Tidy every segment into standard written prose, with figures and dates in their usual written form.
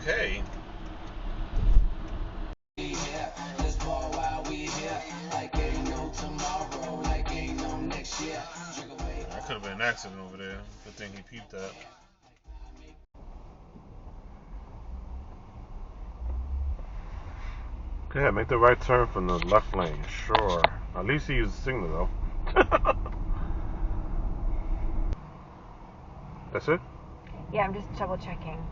okay. That could have been an accident over there. Good thing he peeped that. Okay, make the right turn from the left lane. Sure. At least he used the signal though. That's it? Yeah, I'm just double checking.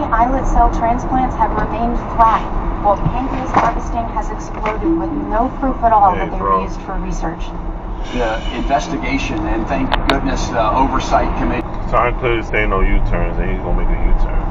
Islet cell transplants have remained flat, while pancreas harvesting has exploded with no proof at all that they were used for research. The investigation, and thank goodness the oversight committee. Sign clearly saying no U-turns, and he's gonna make a U-turn.